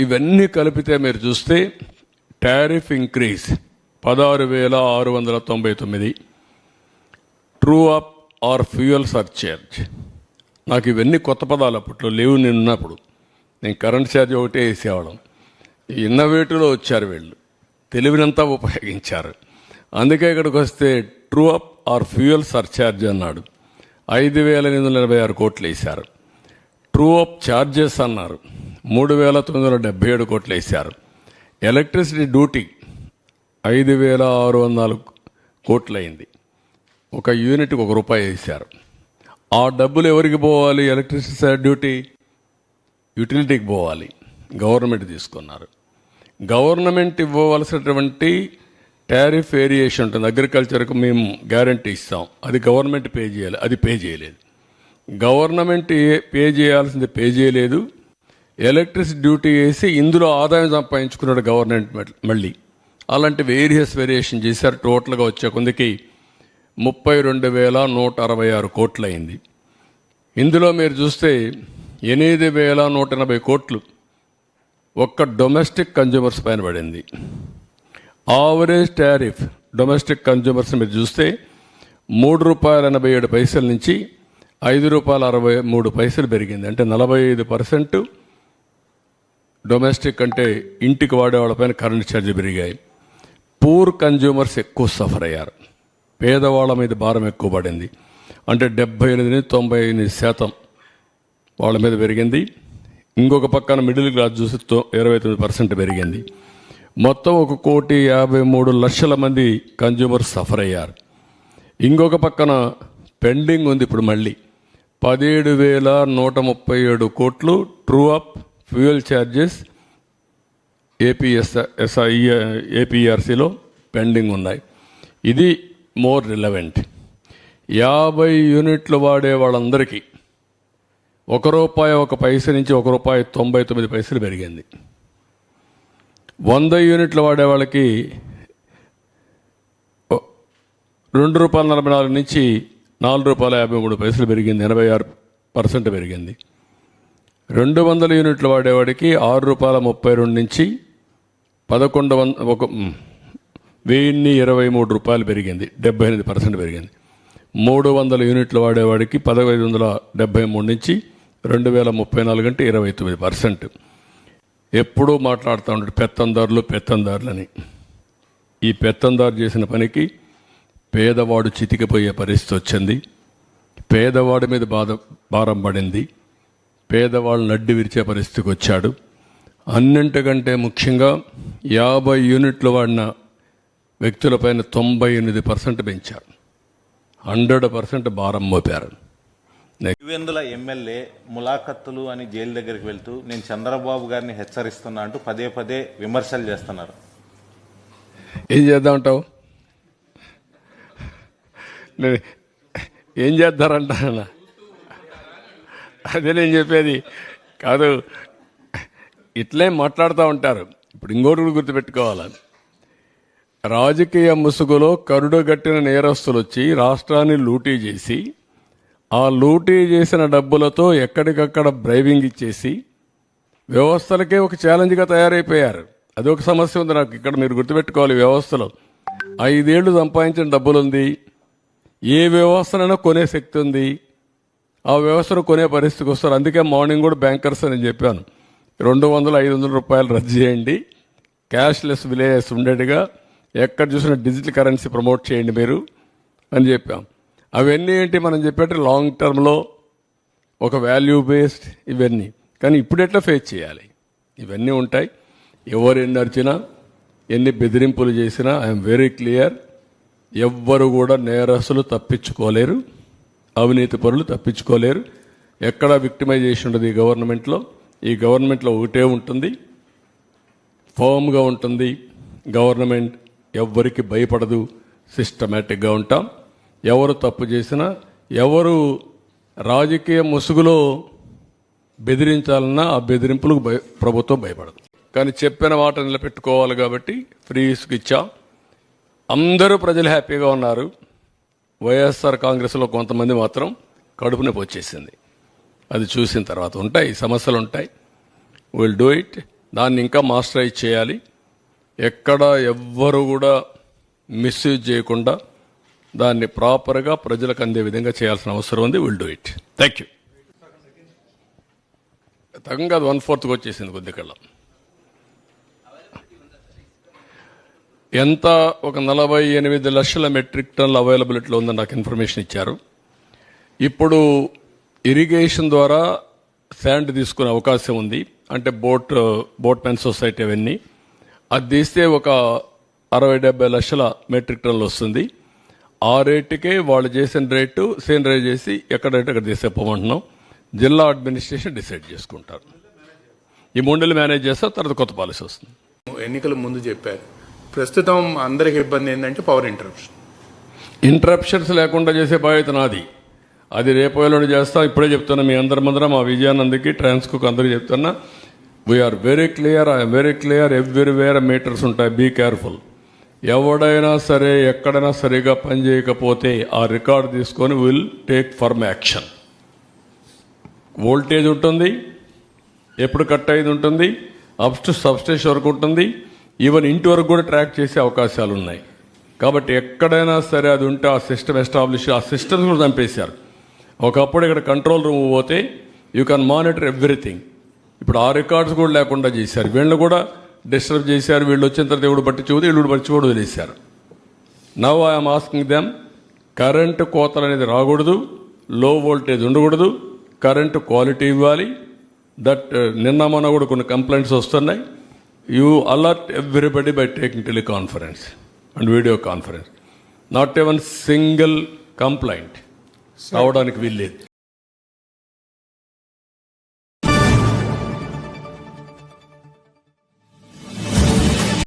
ఇవన్నీ కలిపితే మీరు చూస్తే tariff increase 16,699, true up or fuel surcharge. నాకు ఇవన్నీ కొత్త పదాలు అప్పట్లో లేవు. నేను ఉన్నప్పుడు నేను కరెంట్ ఛార్జ్ ఒకటే వేసేవాళ్ళం. ఇన్నోవేటివ్లో వచ్చారు వీళ్ళు, తెలివినంతా ఉపయోగించారు. అందుకే ఇక్కడికి వస్తే true up or fuel surcharge అన్నాడు, 5,886 కోట్లు వేశారు. ట్రూ అప్ ఛార్జెస్ అన్నారు, 3,977 కోట్లు వేశారు. ఎలక్ట్రిసిటీ డ్యూటీ 5,604 కోట్లు అయింది. ఒక యూనిట్కి ₹1 వేశారు. ఆ డబ్బులు ఎవరికి పోవాలి? ఎలక్ట్రిసిటీ డ్యూటీ యూటిలిటీకి పోవాలి. గవర్నమెంట్ తీసుకున్నారు. గవర్నమెంట్ ఇవ్వవలసినటువంటి టారిఫ్ వేరియేషన్ ఉంటుంది. అగ్రికల్చర్కు మేము గ్యారంటీ ఇస్తాం, అది గవర్నమెంట్ పే చేయాలి, అది పే చేయలేదు. గవర్నమెంట్ పే చేయాల్సింది పే చేయలేదు. ఎలక్ట్రిసిటీ డ్యూటీ వేసి ఇందులో ఆదాయం సంపాదించుకున్నాడు గవర్నమెంట్. మళ్ళీ అలాంటి వేరియేషన్ చేశారు. టోటల్గా వచ్చే కొందికి 32,166 కోట్లు అయింది. ఇందులో మీరు చూస్తే 8,180 కోట్లు ఒక్క డొమెస్టిక్ కన్జ్యూమర్స్ పైన పడింది. ఆవరేజ్ టారిఫ్ డొమెస్టిక్ కన్జ్యూమర్స్ మీరు చూస్తే ₹3.87 నుంచి ₹5.63 పెరిగింది. అంటే 45% డొమెస్టిక్ అంటే ఇంటికి వాడే వాళ్ళపైన కరెంట్ ఛార్జ్ పెరిగాయి. పూర్ కన్జ్యూమర్స్ ఎక్కువ సఫర్ అయ్యారు. పేదవాళ్ళ మీద భారం ఎక్కువ పడింది. అంటే 78-99% వాళ్ళ మీద పెరిగింది. ఇంకొక పక్కన మిడిల్ క్లాస్ చూసి 29% పెరిగింది. మొత్తం 1,53,00,000 మంది కన్జ్యూమర్స్ సఫర్ అయ్యారు. ఇంకొక పక్కన పెండింగ్ ఉంది. ఇప్పుడు మళ్ళీ 17,137 కోట్లు ట్రూ అప్ ఫ్యూయల్ ఛార్జెస్ ఏపీఆర్సీలో పెండింగ్ ఉన్నాయి. ఇది మోర్ రిలవెంట్. 50 యూనిట్లు వాడే వాళ్ళందరికీ ₹1 నుంచి ₹1.99 పెరిగింది. 100 యూనిట్లు వాడే వాళ్ళకి ₹2.44 నుంచి ₹4.53 పెరిగింది. 86% పెరిగింది. 200 యూనిట్లు వాడేవాడికి ₹6.32 నుంచి ₹1,123 పెరిగింది. 78% పెరిగింది. 300 యూనిట్లు వాడేవాడికి 1,573 నుంచి 2,034 అంటే 29%. ఎప్పుడూ మాట్లాడుతూ ఉంటాడు పెత్తందారులని. ఈ పెత్తందారు చేసిన పనికి పేదవాడు చితికిపోయే పరిస్థితి వచ్చింది. పేదవాడి మీద భారం పడింది. పేదవాళ్ళు నడ్డి విరిచే పరిస్థితికి వచ్చాడు. అన్నింటికంటే ముఖ్యంగా 50 యూనిట్లు వాడిన వ్యక్తులపైన 98% పెంచారు. 100% భారం మోపారు. ఇవేందుల ఎమ్మెల్యే ములాఖత్తులు అని జైలు దగ్గరికి వెళ్తూ నేను చంద్రబాబు గారిని హెచ్చరిస్తున్నా అంటూ పదే విమర్శలు చేస్తున్నారు. ఏం చేద్దామంటావు? ఏం చేద్దారంట? అదే నేను చెప్పేది కాదు. ఇట్లే మాట్లాడుతూ ఉంటారు. ఇప్పుడు ఇంకోటి గుర్తుపెట్టుకోవాలి. రాజకీయ ముసుగులో కరుడుగట్టిన నేరస్తులు వచ్చి రాష్ట్రాన్ని లూటీ చేసి, ఆ లూటీ చేసిన డబ్బులతో ఎక్కడికక్కడ బ్రైవింగ్ ఇచ్చేసి వ్యవస్థలకే ఒక ఛాలెంజ్గా తయారైపోయారు. అదొక సమస్య ఉంది నాకు ఇక్కడ. మీరు గుర్తుపెట్టుకోవాలి, వ్యవస్థలో 5 ఏళ్లు సంపాదించిన డబ్బులుంది. ఏ వ్యవస్థనైనా కొనే శక్తి ఉంది. ఆ వ్యవస్థను కొనే పరిస్థితికి వస్తారు. అందుకే మార్నింగ్ కూడా బ్యాంకర్స్ అని చెప్పాను, 200-500 రూపాయలు రద్దు చేయండి, క్యాష్లెస్ విలేజెస్ ఉండేట్టుగా ఎక్కడ చూసినా డిజిటల్ కరెన్సీ ప్రమోట్ చేయండి మీరు అని చెప్పాం. అవన్నీ ఏంటి మనం చెప్పేట్టు లాంగ్ టర్మ్లో ఒక వాల్యూ బేస్డ్ ఇవన్నీ. కానీ ఇప్పుడు ఎట్లా ఫేస్ చేయాలి? ఇవన్నీ ఉంటాయి. ఎవరు ఎన్ని అరిచినా, ఎన్ని బెదిరింపులు చేసినా ఐఎమ్ వెరీ క్లియర్, ఎవ్వరు కూడా నేరస్తులు తప్పించుకోలేరు, అవినీతి పరులు తప్పించుకోలేరు. ఎక్కడా విక్టిమైజేషన్ ఉండదు ఈ గవర్నమెంట్లో. ఈ గవర్నమెంట్లో ఒకటే ఉంటుంది, ఫర్మ్గా ఉంటుంది గవర్నమెంట్. ఎవ్వరికి భయపడదు, సిస్టమేటిక్గా ఉంటాం. ఎవరు తప్పు చేసినా, ఎవరు రాజకీయ ముసుగులో బెదిరించాలన్నా ఆ బెదిరింపులకు ప్రభుత్వం భయపడదు. కానీ చెప్పిన మాట నిలబెట్టుకోవాలి కాబట్టి ఫ్రీ ఇసుక ఇచ్చాం. అందరూ ప్రజలు హ్యాపీగా ఉన్నారు. వైఎస్ఆర్ కాంగ్రెస్లో కొంతమంది మాత్రం కడుపు నొప్పి వచ్చేసింది. అది చూసిన తర్వాత ఉంటాయి సమస్యలు ఉంటాయి. Will do it. దాన్ని ఇంకా మాస్టరైజ్ చేయాలి. ఎక్కడ ఎవ్వరు కూడా మిస్యూజ్ చేయకుండా దాన్ని ప్రాపర్గా ప్రజలకు అందే విధంగా చేయాల్సిన అవసరం ఉంది. Will do it. Thank you. తగ్గం కాదు, 1/4 వచ్చేసింది కొద్దికల్లా. ఎంత ఒక 48 లక్షల మెట్రిక్ టన్నుల అవైలబిలిటీలో ఉందని నాకు ఇన్ఫర్మేషన్ ఇచ్చారు. ఇప్పుడు ఇరిగేషన్ ద్వారా శాండ్ తీసుకునే అవకాశం ఉంది. అంటే బోట్మెన్ సొసైటీ అవన్నీ అది తీస్తే ఒక 60-70 లక్షల మెట్రిక్ టన్నులు వస్తుంది. ఆ రేటుకే వాళ్ళు చేసిన రేటు సేనరైజ్ చేసి ఎక్కడైతే అక్కడ తీసేపోమంటున్నాం. జిల్లా అడ్మినిస్ట్రేషన్ డిసైడ్ చేసుకుంటారు. ఈ 3 నెలలు మేనేజ్ చేస్తారు, తర్వాత కొత్త పాలసీ వస్తుంది. ఎన్నికల ముందు చెప్పారు, ప్రస్తుతం అందరికి ఇబ్బంది ఏంటంటే పవర్ ఇంటరప్షన్స్ లేకుండా చేసే బాధ్యత నాది. అది రేపు ఎల్లుండి చేస్తా. ఇప్పుడే చెప్తున్నా మీ అందరి ముందర, మా విజయానందకి ట్రాన్స్కోకి అందరికీ చెప్తున్నా, we are very clear. I'm very clear. Everywhere meters ఉంటాయి. Be careful. ఎవడైనా సరే ఎక్కడైనా సరిగా పని చేయకపోతే ఆ రికార్డు తీసుకొని will take firm action. Voltage ఉంటుంది, ఎప్పుడు కట్ అయ్యేది ఉంటుంది, అప్ టు సబ్స్టేషన్ వరకు ఉంటుంది, ఈవెన్ ఇంటి వరకు కూడా ట్రాక్ చేసే అవకాశాలు ఉన్నాయి. కాబట్టి ఎక్కడైనా సరే అది ఉంటే ఆ సిస్టమ్ ఎస్టాబ్లిష్, ఆ సిస్టమ్స్ కూడా చంపేశారు. ఒకప్పుడు ఇక్కడ కంట్రోల్ రూమ్ పోతే యూ కెన్ మానిటర్ ఎవ్రీథింగ్. ఇప్పుడు ఆ రికార్డ్స్ కూడా లేకుండా చేశారు. వీళ్ళు కూడా డిస్టర్బ్ చేశారు. వీళ్ళు వచ్చిన తర్వాత ఎవడు పట్టించుకోదు, వీళ్ళు పట్టించుకోడు వదిలేశారు. Now I'm asking them, current కోతలు అనేది రాకూడదు, లో వోల్టేజ్ ఉండకూడదు, కరెంటు క్వాలిటీ ఇవ్వాలి. దట్ నిన్న మొన్న కూడా కొన్ని కంప్లైంట్స్ వస్తున్నాయి. You alert everybody by taking teleconference and video conference. Not ఎవన్ single complaint రావడానికి వీల్లేదు.